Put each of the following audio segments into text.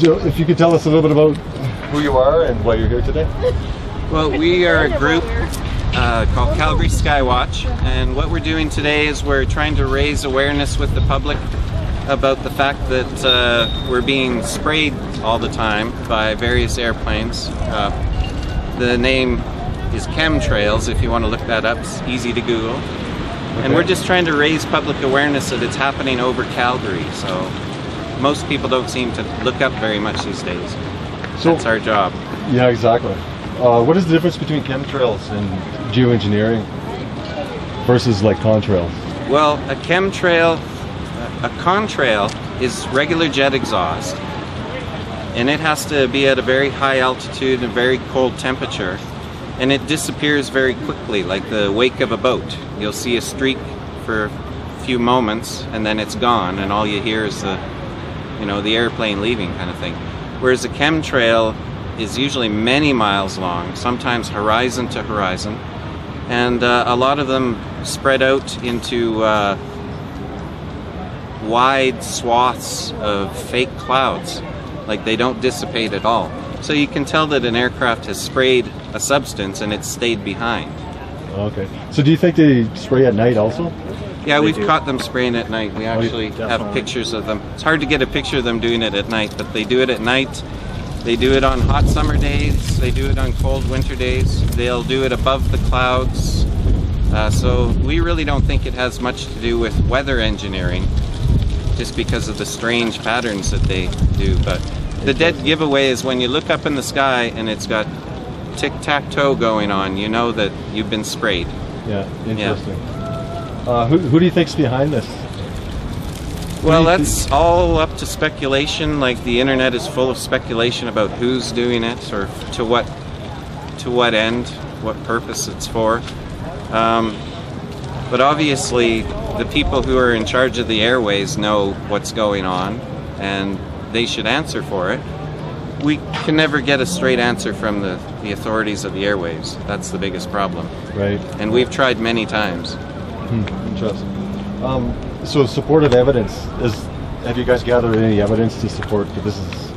So if you could tell us a little bit about who you are and why you're here today. Well, we are a group called Calgary Skywatch, and what we're doing today is we're trying to raise awareness with the public about the fact that we're being sprayed all the time by various airplanes. The name is chemtrails, if you want to look that up. It's easy to Google. Okay. And we're just trying to raise public awareness that it's happening over Calgary, so most people don't seem to look up very much these days. So that's our job. Yeah, exactly. What is the difference between chemtrails and geoengineering versus like contrails? Well, a contrail is regular jet exhaust, and it has to be at a very high altitude and very cold temperature, and it disappears very quickly, like the wake of a boat. You'll see a streak for a few moments, and then it's gone, and all you hear is the airplane leaving kind of thing. Whereas a chemtrail is usually many miles long, sometimes horizon to horizon, and a lot of them spread out into wide swaths of fake clouds. Like, they don't dissipate at all. So you can tell that an aircraft has sprayed a substance and it's stayed behind. Okay. So do you think they spray at night also? Yeah, we've caught them spraying at night. We actually have pictures of them. It's hard to get a picture of them doing it at night, but they do it at night. They do it on hot summer days. They do it on cold winter days. They'll do it above the clouds. So we really don't think it has much to do with weather engineering, just because of the strange patterns that they do. But the dead giveaway is when you look up in the sky and it's got tic-tac-toe going on, you know that you've been sprayed. Yeah, interesting. Yeah. Who do you think's behind this? Well, that's all up to speculation. Like, the internet is full of speculation about who's doing it, or to what end, what purpose it's for. But obviously, the people who are in charge of the airways know what's going on, and they should answer for it. We can never get a straight answer from the authorities of the airways. That's the biggest problem. Right. And we've tried many times. Interesting. So supportive evidence, have you guys gathered any evidence to support that this is,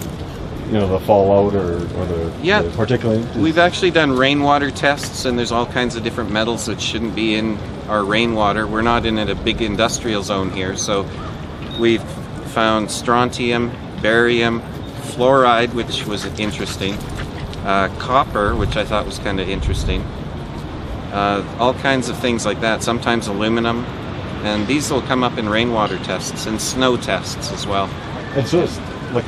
the fallout or the particulate? We've actually done rainwater tests, and there's all kinds of different metals that shouldn't be in our rainwater. We're not in a big industrial zone here, so we've found strontium, barium, fluoride, which was interesting, copper, which I thought was kind of interesting, all kinds of things like that, sometimes aluminum, and these will come up in rainwater tests and snow tests as well. And so it's like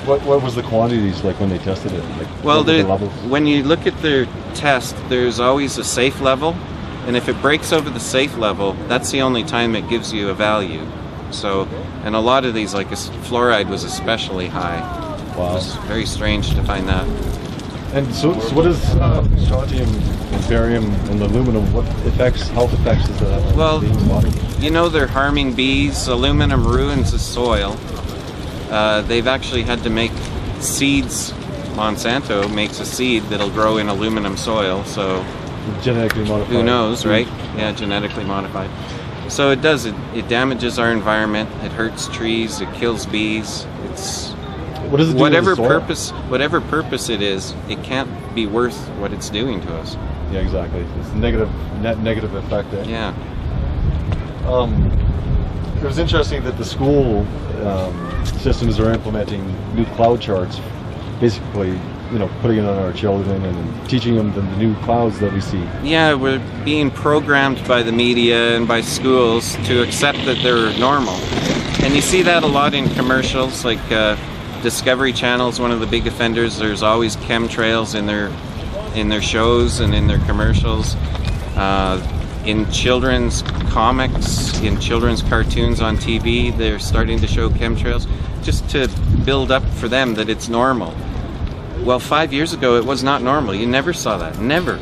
what was the quantities like when they tested it? Like, well, when you look at their test, there's always a safe level, and if it breaks over the safe level, that's the only time it gives you a value. So, and a lot of these, like fluoride was especially high. Wow. It was very strange to find that. And so what is strontium, barium, and aluminum? What health effects does that have? Well, they're harming bees. Aluminum ruins the soil. They've actually had to make seeds. Monsanto makes a seed that'll grow in aluminum soil, so genetically modified. Who knows, right? Yeah, genetically modified. So it does. It damages our environment. It hurts trees. It kills bees. It's what does it do whatever to the soil? Whatever purpose it is, it can't be worth what it's doing to us. Yeah, exactly. It's net negative effect. Eh? Yeah. It was interesting that the school systems are implementing new cloud charts, basically, putting it on our children and teaching them the new clouds that we see. Yeah, we're being programmed by the media and by schools to accept that they're normal. And you see that a lot in commercials, like Discovery Channel is one of the big offenders. There's always chemtrails in their shows and in their commercials. In children's comics, in children's cartoons on TV, they're starting to show chemtrails just to build up for them that it's normal. Well, 5 years ago, it was not normal. You never saw that. Never.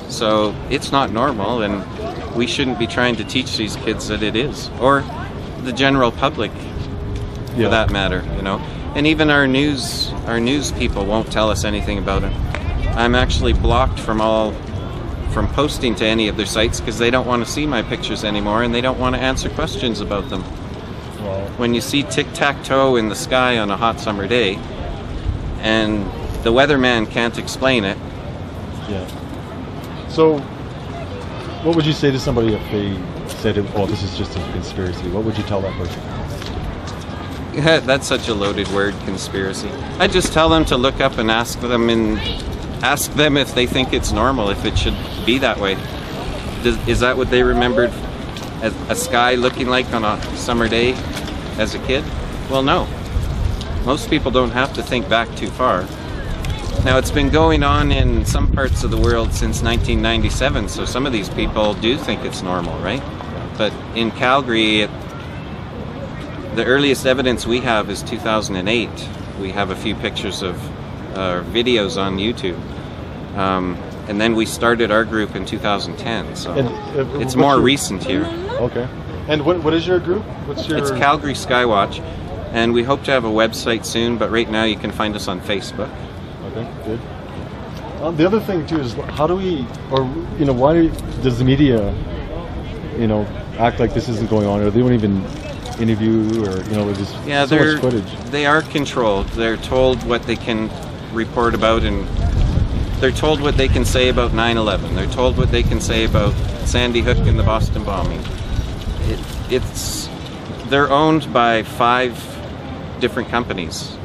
So it's not normal, and we shouldn't be trying to teach these kids that it is. Or the general public, for that matter, And even our news people won't tell us anything about it. I'm actually blocked from posting to any of their sites because they don't want to see my pictures anymore, and they don't want to answer questions about them. When you see tic-tac-toe in the sky on a hot summer day, and the weatherman can't explain it. Yeah. So, what would you say to somebody if they said, "Oh, this is just a conspiracy"? What would you tell that person? That's such a loaded word, conspiracy. I just tell them to look up and ask them if they think it's normal, if it should be that way. Is that what they remembered as a sky looking like on a summer day as a kid? Well, no. Most people don't have to think back too far. Now, it's been going on in some parts of the world since 1997, so some of these people do think it's normal, right? But in Calgary, the earliest evidence we have is 2008. We have a few pictures of videos on YouTube. And then we started our group in 2010, so it's more recent here. Okay. And what is your group? It's Calgary Skywatch, and we hope to have a website soon, but right now you can find us on Facebook. Okay, good. The other thing too is, how do we, or why does the media, act like this isn't going on, or they don't even interview, or just so much footage? They are controlled. They're told what they can report about, and they're told what they can say about 9/11. They're told what they can say about Sandy Hook and the Boston bombing. They're owned by 5 different companies,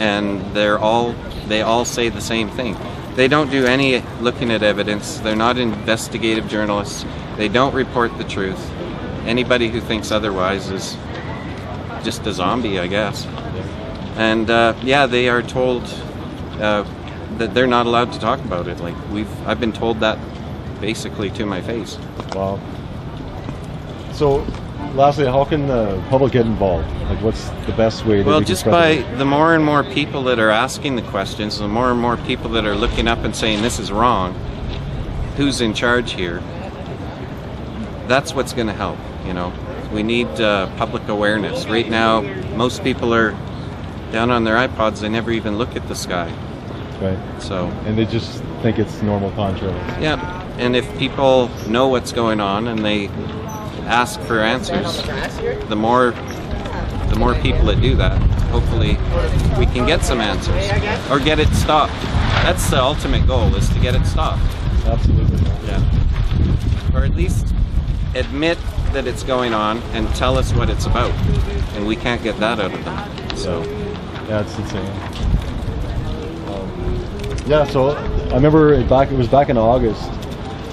and they all say the same thing. They don't do any looking at evidence. They're not investigative journalists. They don't report the truth. Anybody who thinks otherwise is just a zombie, I guess. And they are told that they're not allowed to talk about it. Like I've been told that basically to my face. Wow. So, lastly, how can the public get involved? Like, what's the best way? Well, just by the more and more people that are asking the questions, the more and more people that are looking up and saying this is wrong. Who's in charge here? That's what's going to help. We need public awareness. Right now, most people are down on their iPods. They never even look at the sky. Right. And they just think it's normal contrails. Yeah. And if people know what's going on and they ask for answers, the more people that do that, hopefully we can get some answers or get it stopped. That's the ultimate goal, is to get it stopped. Absolutely. Yeah. Or at least admit that it's going on and tell us what it's about. And we can't get that out of them. So yeah, it's insane. So I remember it was back in August,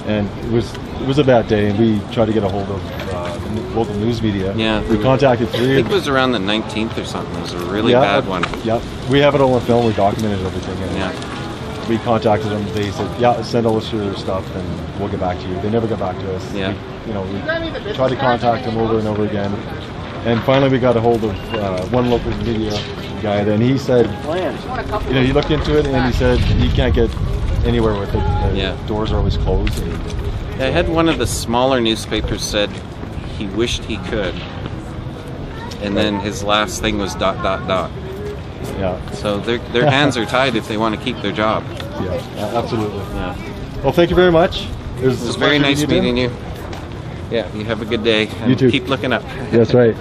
and it was a bad day, and we tried to get a hold of local news media. Yeah, we contacted 3. I think it was around the 19th or something. It was a really bad one. Yeah, we have it all on film. We documented everything. And we contacted them. They said, "Yeah, send us your stuff, and we'll get back to you." They never got back to us. Yeah. We tried to contact them over and over again, and finally we got a hold of one local media guy. Then he said, he looked into it, and he said he can't get anywhere with it. The doors are always closed. I had one of the smaller newspapers said he wished he could, and then his last thing was ... Yeah. So their hands are tied if they want to keep their job. Yeah, absolutely. Yeah. Well, thank you very much. It was very nice meeting you. Yeah, you have a good day. And you too. Keep looking up. That's right.